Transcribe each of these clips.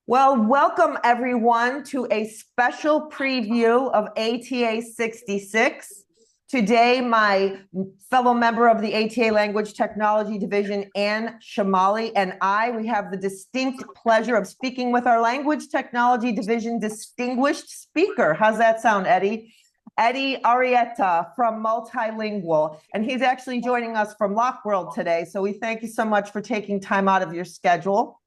Well, welcome everyone to a special preview of ATA 66. Today, my fellow member of the ATA Language Technology Division, Anne Chemali, and we have the distinct pleasure of speaking with our Language Technology Division distinguished speaker. How's that sound, Eddie? Eddie Arrieta from Multilingual, and he's actually joining us from Lock World today. So we thank you so much for taking time out of your schedule.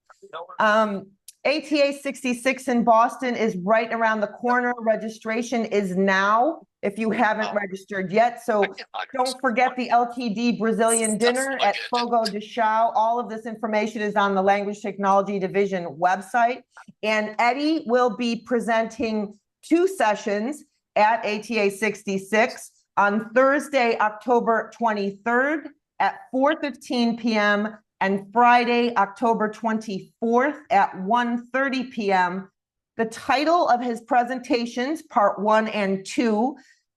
ATA 66 in Boston is right around the corner. Registration is now if you haven't registered yet. So don't forget the LTD Brazilian dinner at Fogo de Chão. All of this information is on the Language Technology Division website. And Eddie will be presenting 2 sessions at ATA 66 on Thursday, October 23rd at 4:15 p.m. and Friday, October 24th at 1:30 p.m. The title of his presentations, part 1 and 2,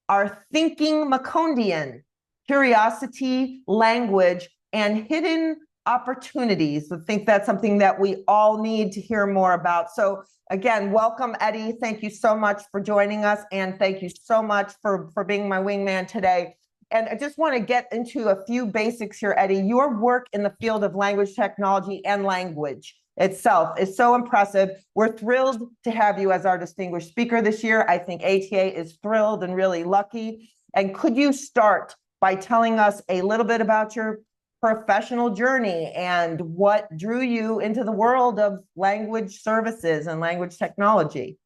are Thinking Macondian, Curiosity, Language, and Hidden Opportunities. I think that's something that we all need to hear more about. So again, welcome, Eddie. Thank you so much for joining us, and thank you so much for being my wingman today. And I just want to get into a few basics here, Eddie. Your work in the field of language technology and language itself is so impressive. We're thrilled to have you as our distinguished speaker this year. I think ATA is thrilled and really lucky. And could you start by telling us a little bit about your professional journey and what drew you into the world of language services and language technology?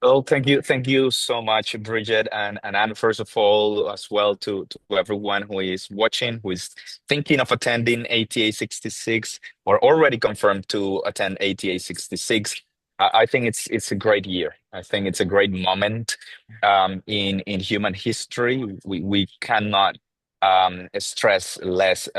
Well, thank you so much, Bridget, and first of all, as well to everyone who is watching, who is thinking of attending ATA 66 or already confirmed to attend ATA 66. I think it's a great year. I think it's a great moment in human history. We cannot stress less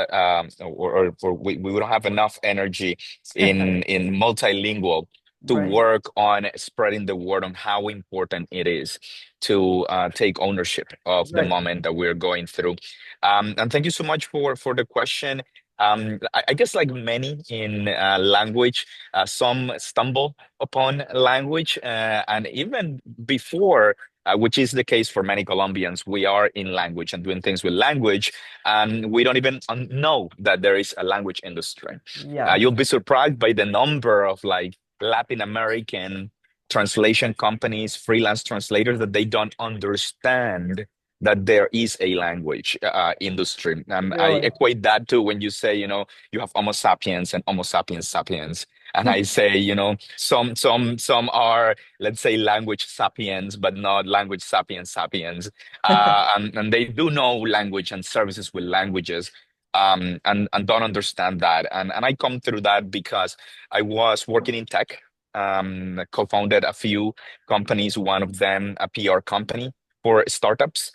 or we don't have enough energy in multilingual to Right. work on spreading the word on how important it is to take ownership of the Right. moment that we're going through. And thank you so much for the question. I guess like many in language, some stumble upon language, and even before, which is the case for many Colombians, we are in language and doing things with language, and we don't even know that there is a language industry. Yes. You'll be surprised by the number of like Latin American translation companies, freelance translators that they don't understand that there is a language industry. I Really? equate that to when you say, you have Homo sapiens and Homo sapiens sapiens. And I say, some are, let's say, language sapiens, but not language sapiens sapiens. And they do know language and services with languages. And don't understand that. And I come through that because I was working in tech, co-founded a few companies, one of them a PR company for startups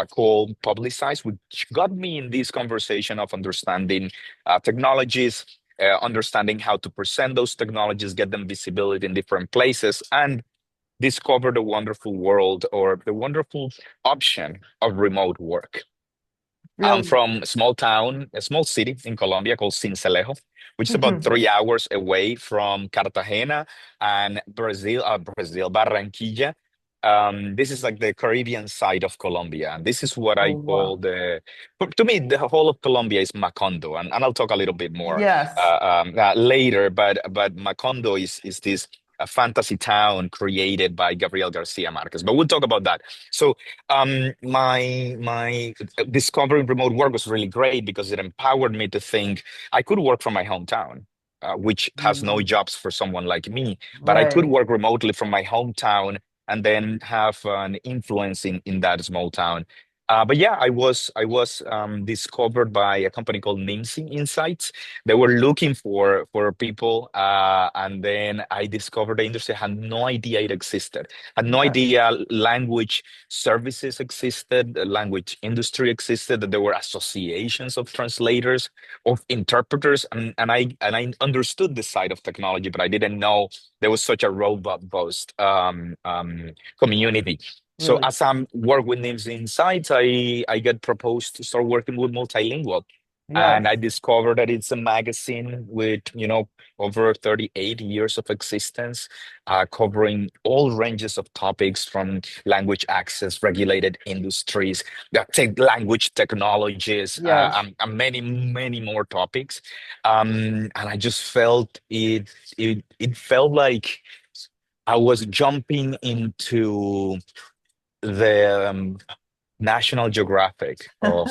called Publicize, which got me in this conversation of understanding technologies, understanding how to present those technologies, get them visibility in different places, and discover the wonderful world or the wonderful option of remote work. I'm Really? from a small city in Colombia called Sincelejo, which is about Mhm. 3 hours away from Cartagena and Barranquilla. This is like the Caribbean side of Colombia. And this is what Oh, I wow. call to me, the whole of Colombia is Macondo. And I'll talk a little bit more Yes. later. But Macondo is this a fantasy town created by Gabriel Garcia Marquez. But we'll talk about that. So my discovering remote work was really great because it empowered me to think I could work from my hometown, which has no Mhm. jobs for someone like me, but I could Right. work remotely from my hometown and then have an influence in that small town. But yeah, I was discovered by a company called Nimsi Insights. They were looking for people, and then I discovered the industry. I had no idea it existed. Had no Yes. idea language services existed, the language industry existed, that there were associations of translators, of interpreters, and I understood this side of technology, but I didn't know there was such a robust community. So Really. as I'm work with Names Insights, I get proposed to start working with Multilingual. And I Yes. discovered that it's a magazine with, over 38 years of existence, covering all ranges of topics from language access, regulated industries, language technologies, Yes. and many, many more topics. And I just felt it felt like I was jumping into the National Geographic of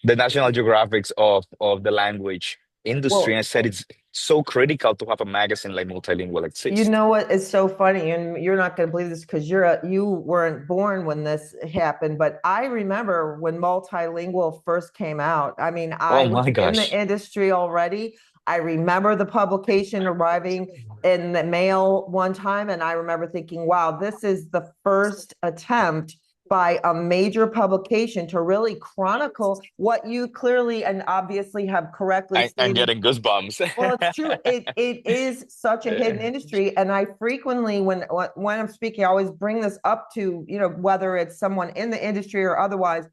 the National Geographics of the language industry. And I Well, said it's so critical to have a magazine like Multilingual you exist. know what is so funny, and you're not going to believe this because you weren't born when this happened, but I remember when multilingual first came out. I mean, I Oh was my in the gosh. industry already. I remember the publication arriving in the mail one time, and I remember thinking, wow, this is the first attempt by a major publication to really chronicle what you clearly and obviously have correctly I'm stated. getting goosebumps. Well, it's true. It is such a hidden industry, and I frequently, when I'm speaking, I always bring this up to whether it's someone in the industry or otherwise.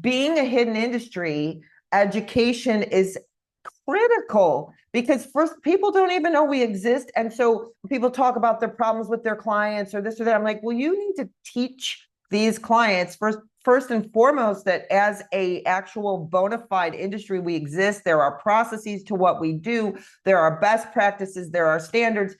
Being a hidden industry, education is critical because first people don't even know we exist, and so people talk about their problems with their clients or this or that. I'm like, well, you need to teach these clients first and foremost that as a actual bona fide industry we exist. There are processes to what we do, there are best practices, there are standards.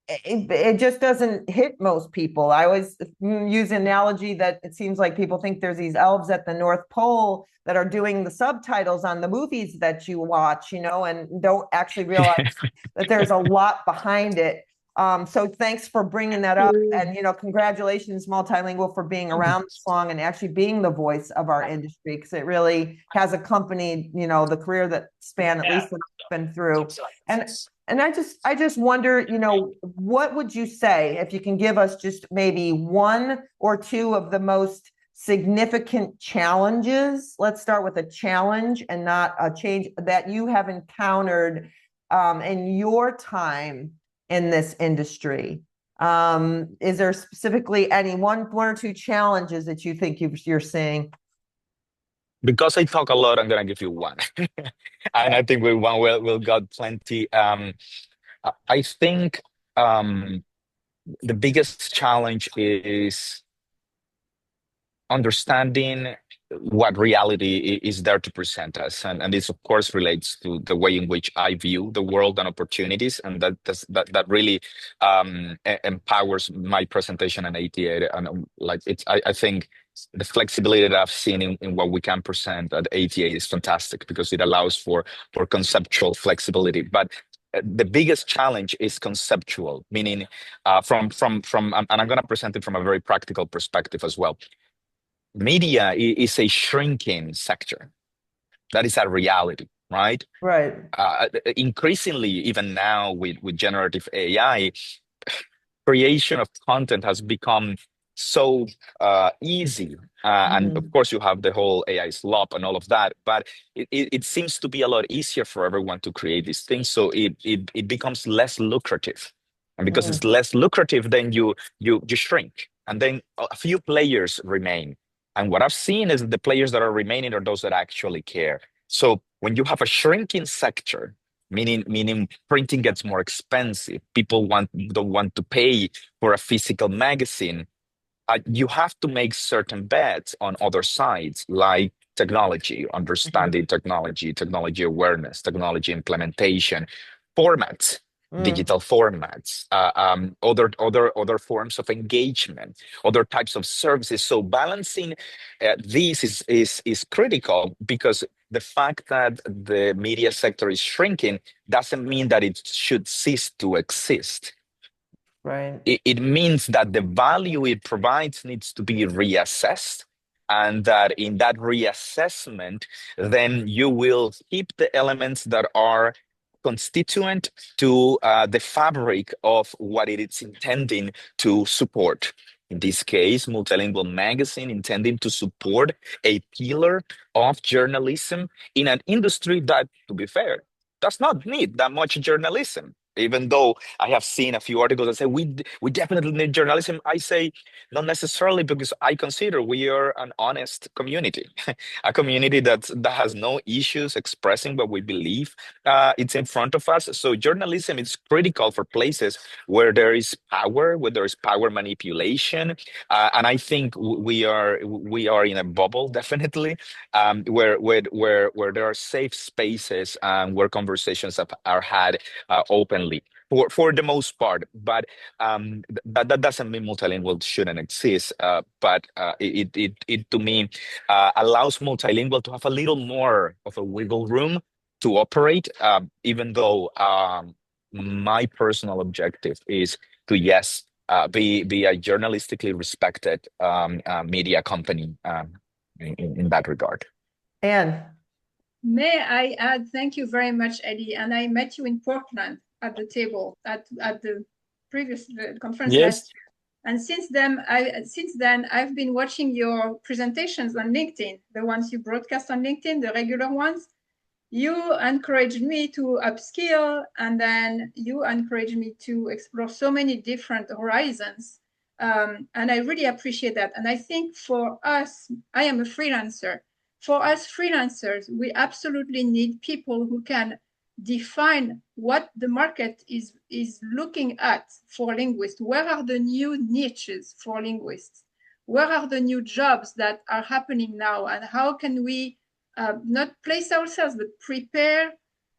It just doesn't hit most people. I always use an analogy that it seems like people think there's these elves at the North Pole that are doing the subtitles on the movies that you watch, and don't actually realize that there's a lot behind it. So thanks for bringing that up. And, congratulations, Multilingual, for being around this long and actually being the voice of our industry, because it really has accompanied, the career that span at least that I've been through. And and I just wonder, what would you say if you can give us just maybe one or two of the most significant challenges? Let's start with a challenge and not a change that you have encountered in your time in this industry. Is there specifically any one or two challenges that you think you're seeing? Because I talk a lot, I'm gonna give you one. And I think with one we'll got plenty. I think the biggest challenge is understanding what reality is there to present us, and this of course relates to the way in which I view the world and opportunities, and that really empowers my presentation and ATA. And like it's I think the flexibility that I've seen in what we can present at ATA is fantastic because it allows for conceptual flexibility. But the biggest challenge is conceptual, meaning and I'm going to present it from a very practical perspective as well. Media is a shrinking sector. That is a reality, right? Right. Increasingly, even now with generative AI, creation of content has become so easy. And of Mhm. course, you have the whole AI slop and all of that, but it seems to be a lot easier for everyone to create these things. So it becomes less lucrative. And because it's Mm. less lucrative, then you shrink. And then a few players remain. And what I've seen is that the players that are remaining are those that actually care. So when you have a shrinking sector, meaning printing gets more expensive, people don't want to pay for a physical magazine, you have to make certain bets on other sides like technology, Mhm. understanding technology, technology awareness, technology implementation, formats, Mm. digital formats, other forms of engagement, other types of services. So balancing these is critical, because the fact that the media sector is shrinking doesn't mean that it should cease to exist. Right. It means that the value it provides needs to be reassessed, and that in that reassessment, then you will keep the elements that are constituent to the fabric of what it is intending to support. In this case, Multilingual Magazine intending to support a pillar of journalism in an industry that, to be fair, does not need that much journalism. Even though I have seen a few articles that say we definitely need journalism, I say not necessarily, because I consider we are an honest community, a community that has no issues expressing what we believe. It's in front of us. So journalism is critical for places where there is power, where there is power manipulation, and I think we are in a bubble, definitely, where there are safe spaces, where conversations are had openly for the most part. But that doesn't mean multilingual shouldn't exist. But it to me allows multilingual to have a little more of a wiggle room to operate, even though my personal objective is to, yes, be a journalistically respected media company, in that regard. And may I add, thank you very much, Eddie. And I met you in Portland at the table at the previous conference last year. And since then, I've been watching your presentations on LinkedIn, the ones you broadcast on LinkedIn, the regular ones. You encouraged me to upskill, and then you encouraged me to explore so many different horizons. And I really appreciate that. And I think for us, I am a freelancer. For us freelancers, we absolutely need people who can define what the market is looking at for linguists. Where are the new niches for linguists? Where are the new jobs that are happening now? And how can we not place ourselves, but prepare,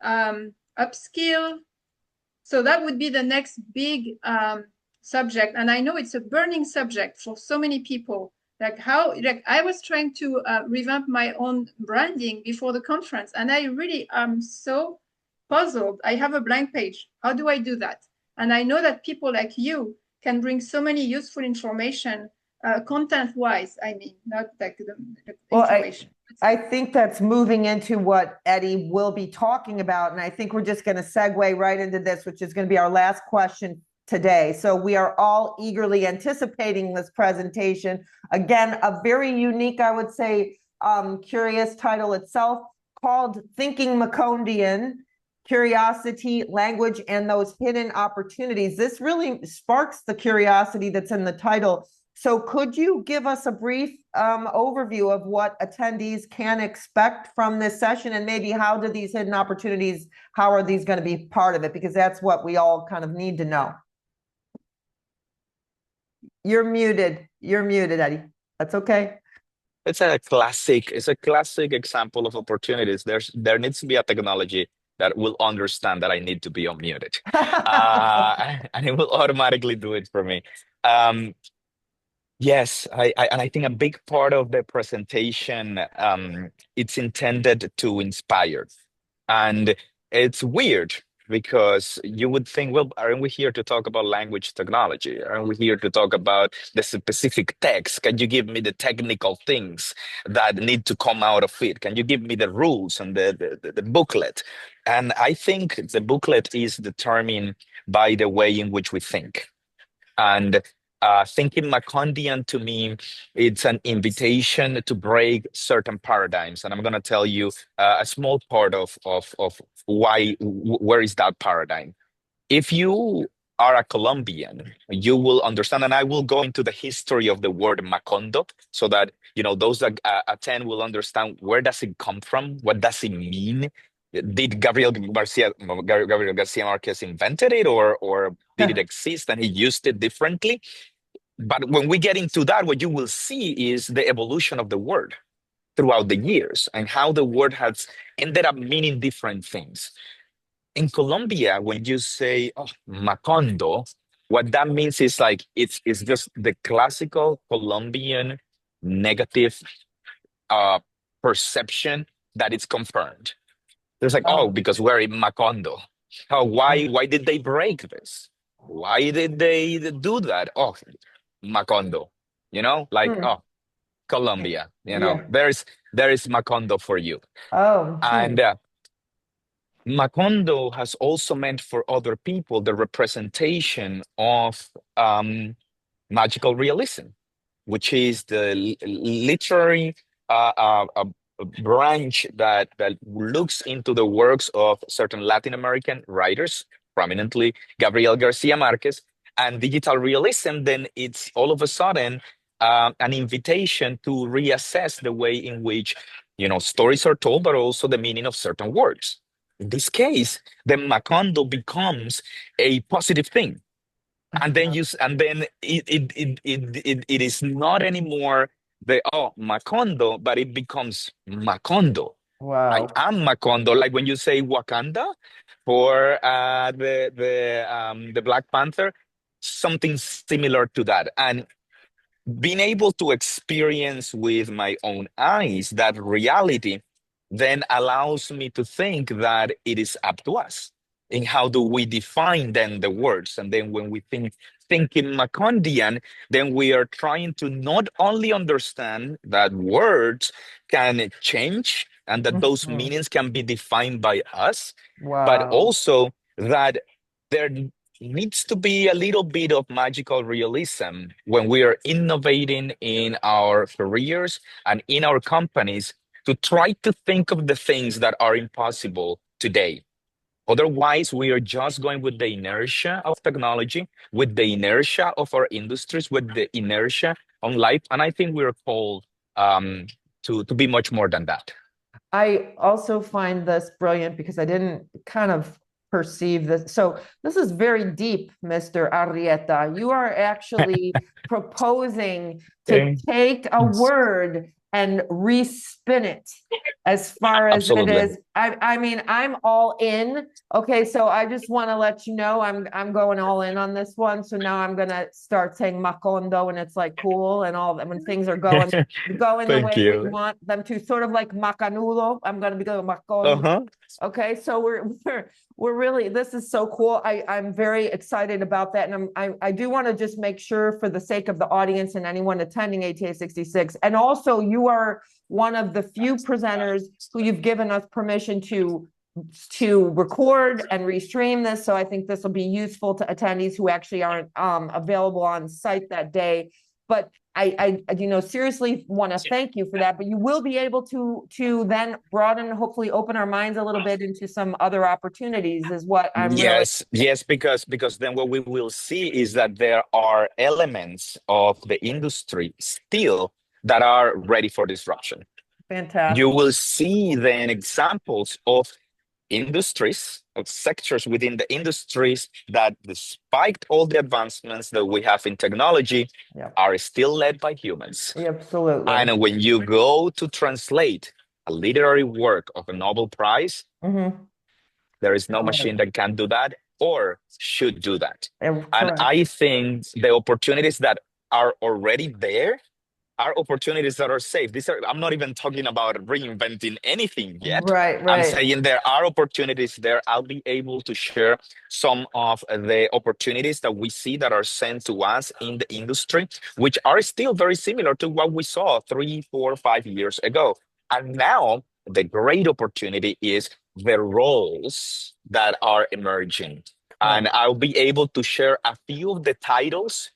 upskill? So that would be the next big subject. And I know it's a burning subject for so many people. Like I was trying to revamp my own branding before the conference, and I really am so puzzled. I have a blank page. How do I do that? And I know that people like you can bring so many useful information, content-wise, I mean, not like the information. I think that's moving into what Eddie will be talking about. And I think we're just going to segue right into this, which is going to be our last question today. So we are all eagerly anticipating this presentation. Again, a very unique, I would say, curious title itself, called Thinking Macondian: Curiosity, Language, and Those Hidden Opportunities. This really sparks the curiosity that's in the title. So could you give us a brief overview of what attendees can expect from this session, and maybe how do these hidden opportunities, how are these going to be part of it? Because that's what we all kind of need to know. You're muted, Eddie. That's okay. It's a classic example of opportunities. There needs to be a technology that will understand that I need to be unmuted. And it will automatically do it for me. Yes, and I think a big part of the presentation, it's intended to inspire. And it's weird because you would think, well, aren't we here to talk about language technology? Aren't we here to talk about the specific text? Can you give me the technical things that need to come out of it? Can you give me the rules and the booklet? And I think the booklet is determined by the way in which we think. And thinking Macondian, to me, it's an invitation to break certain paradigms. And I'm going to tell you a small part of where is that paradigm. If you are a Colombian, you will understand, and I will go into the history of the word Macondo so that, those that attend will understand where does it come from, what does it mean. Did Gabriel Garcia Marquez invented it, or did it exist and he used it differently? But when we get into that, what you will see is the evolution of the word throughout the years and how the word has ended up meaning different things. In Colombia, when you say Macondo, what that means is like it's just the classical Colombian negative perception that it's confirmed. There's like, because we're in Macondo. Why did they break this? Why did they do that? Macondo, Colombia, there is Macondo for you. And Macondo has also meant for other people the representation of magical realism, which is the literary branch that looks into the works of certain Latin American writers prominently Gabriel Garcia Marquez. And digital realism, then it's all of a sudden an invitation to reassess the way in which, stories are told, but also the meaning of certain words. In this case, the Macondo becomes a positive thing. And then it is not anymore the Macondo, but it becomes Macondo. I Wow. am Macondo. Like when you say Wakanda for the Black Panther, something similar to that. And being able to experience with my own eyes that reality then allows me to think that it is up to us in how do we define then the words. And then when we think in Macondian, then we are trying to not only understand that words can change and that those meanings can be defined by us, but Wow. also that there needs to be a little bit of magical realism when we are innovating in our careers and in our companies to try to think of the things that are impossible today. Otherwise, we are just going with the inertia of technology, with the inertia of our industries, with the inertia on life. And I think we're called to be much more than that. I also find this brilliant because I didn't kind of perceive this. So this is very deep, Mr. Arrieta. You are actually proposing to take a word and respin it as far as it Absolutely. is. I mean, I'm all in. Okay, so I just want to let you know I'm going all in on this one. So now I'm gonna start saying Macondo, and it's like cool and all that when things are going the way we want them to, sort of like Macanudo. I'm gonna be going Macondo. Okay, so we're really, this is so cool. I'm very excited about that, and I do want to just make sure, for the sake of the audience and anyone attending ATA 66, and also you are one of the few presenters who you've given us permission to record and restream this. So I think this will be useful to attendees who actually aren't available on site that day. But I seriously want to thank you for that. But you will be able to then broaden, hopefully open our minds a little bit into some other opportunities, is what I'm really. Yes, because then what we will see is that there are elements of the industry still that are ready for disruption. Fantastic. You will see then examples of industries, of sectors within the industries that, despite all the advancements that we have in technology, are still led by humans. Absolutely. And when you go to translate a literary work of a Nobel Prize, there is no machine that can do that or should do that. And I think the opportunities that are already there are opportunities that are safe. I'm not even talking about reinventing anything yet. Right. I'm saying there are opportunities there. I'll be able to share some of the opportunities that we see that are sent to us in the industry, which are still very similar to what we saw 3, 4, 5 years ago. And now the great opportunity is the roles that are emerging. And I'll be able to share a few of the titles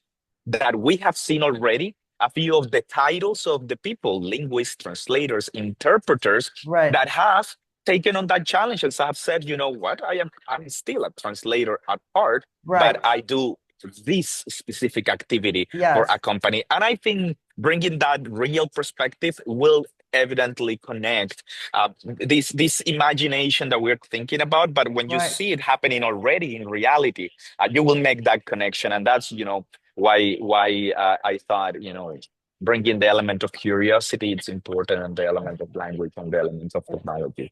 that we have seen already, a few of the titles of the people, linguists, translators, interpreters, that have taken on that challenge and have said, you know what, I'm still a translator at heart, but I do this specific activity for a company. And I think bringing that real perspective will evidently connect this imagination that we're thinking about. But when you see it happening already in reality, you will make that connection. And that's, why I thought, bringing the element of curiosity, it's important, and the element of language and the element of technology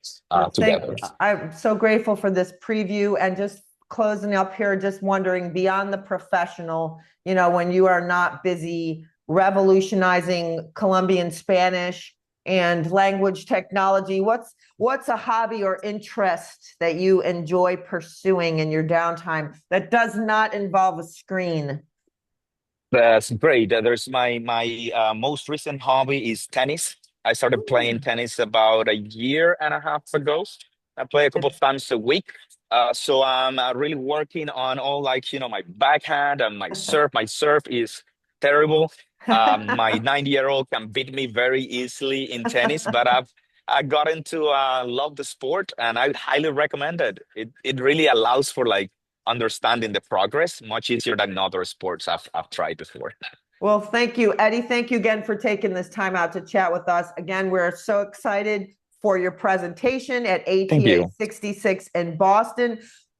together. I'm so grateful for this preview. And just closing up here, just wondering, beyond the professional, when you are not busy revolutionizing Colombian Spanish and language technology, what's a hobby or interest that you enjoy pursuing in your downtime that does not involve a screen? That's great. There's my most recent hobby is tennis. I started playing tennis about a year and a half ago. I play a couple of times a week. So I'm really working on all, my backhand and my serve. My serve is terrible. My 90-year-old can beat me very easily in tennis, but I gotten to love the sport, and I highly recommend it. It really allows for understanding the progress much easier than other sports I've tried before. Well, thank you, Eddie. Thank you again for taking this time out to chat with us. Again, we're so excited for your presentation at ATA 66 in Boston.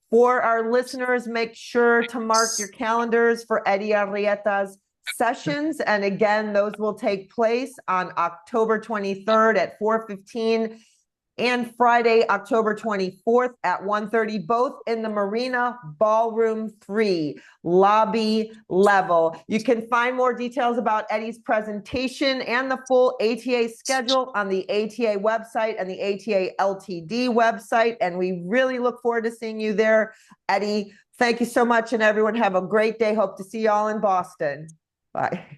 For our listeners, make sure to mark your calendars for Eddie Arrieta's sessions. And again, those will take place on October 23rd at 4:15 and Friday, October 24th at 1:30, both in the Marina Ballroom 3 lobby level. You can find more details about Eddie's presentation and the full ATA schedule on the ATA website and the ATA LTD website. And we really look forward to seeing you there. Eddie, thank you so much. And everyone have a great day. Hope to see you all in Boston. Bye.